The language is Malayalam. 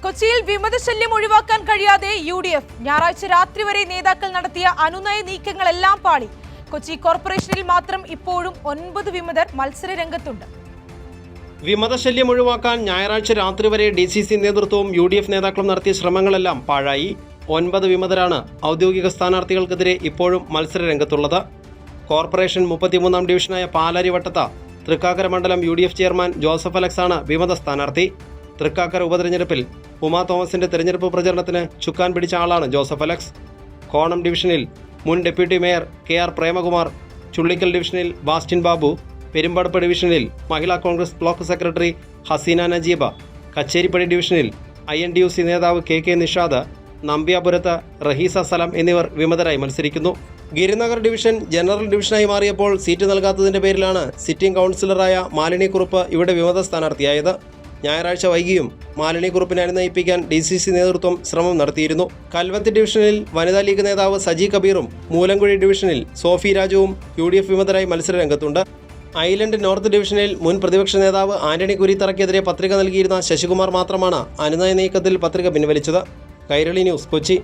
കൊച്ചിയിൽ വിമതശല്യം ഒഴിവാക്കാൻ കഴിയാതെ UDF ഞായറാഴ്ച രാത്രി വരെ നേതാക്കൾ നടത്തിയ അനുനയ നീക്കങ്ങളെല്ലാം പാളി. കൊച്ചി കോർപ്പറേഷനിൽ മാത്രം ഇപ്പോഴും 9 വിമതർ മത്സര രംഗത്തുണ്ട്. വിമതശല്യം ഒഴിവാക്കാൻ ഞായറാഴ്ച രാത്രി വരെ DCC നേതൃത്വവും UDF നേതാക്കളും നടത്തിയ ശ്രമങ്ങളെല്ലാം പാഴായി. 9 വിമതരാണ് ഔദ്യോഗിക സ്ഥാനാർത്ഥികൾക്കെതിരെ ഇപ്പോഴും മത്സര രംഗത്തുള്ളത്. കോർപ്പറേഷൻ 33-ാം ഡിവിഷനായ പാലാരിവട്ടത്ത് തൃക്കാക്കര മണ്ഡലം UDF ചെയർമാൻ ജോസഫ് അലക്സാണ് വിമത സ്ഥാനാർത്ഥി. തൃക്കാക്കര ഉപതെരഞ്ഞെടുപ്പിൽ ഉമാ തോമസിന്റെ തെരഞ്ഞെടുപ്പ് പ്രചരണത്തിന് ചുക്കാൻ പിടിച്ച ആളാണ് ജോസഫ് അലക്സ്. കോണം ഡിവിഷനിൽ മുൻ deputy mayor KR Premakumar, Chullickal ഡിവിഷനിൽ ബാസ്റ്റിൻ ബാബു, പെരുമ്പടപ്പ് ഡിവിഷനിൽ മഹിളാ കോൺഗ്രസ് ബ്ലോക്ക് സെക്രട്ടറി ഹസീന നജീബ, കച്ചേരിപ്പടി ഡിവിഷനിൽ INDUC നേതാവ് KK നിഷാദ്, നമ്പ്യാപുരത്ത് റഹീസ സലാം എന്നിവർ വിമതരായി മത്സരിക്കുന്നു. ഗിരിനഗർ ഡിവിഷൻ ജനറൽ ഡിവിഷനായി മാറിയപ്പോൾ സീറ്റ് നൽകാത്തതിന്റെ പേരിലാണ് സിറ്റിംഗ് കൗൺസിലറായ മാലിനി കുറുപ്പ് ഇവിടെ വിമത സ്ഥാനാർത്ഥിയായത്. ഞായറാഴ്ച വൈകിയും മാലിനി കുറുപ്പിനെ അനുനയിപ്പിക്കാൻ DCC നേതൃത്വം ശ്രമം നടത്തിയിരുന്നു. കൽവത്തി ഡിവിഷനിൽ വനിതാ ലീഗ് നേതാവ് സജി കബീറും മൂലങ്കുഴി ഡിവിഷനിൽ സോഫി രാജുവും UDF വിമതരായി മത്സര രംഗത്തുണ്ട്. ഐലൻഡ് നോർത്ത് ഡിവിഷനിൽ മുൻ പ്രതിപക്ഷ നേതാവ് ആന്റണി കുരിത്തറയ്ക്കെതിരെ പത്രിക നൽകിയിരുന്ന ശശികുമാർ മാത്രമാണ് അനുനയ നീക്കത്തിൽ പത്രിക പിൻവലിച്ചത്. കൈരളി ന്യൂസ്, കൊച്ചി.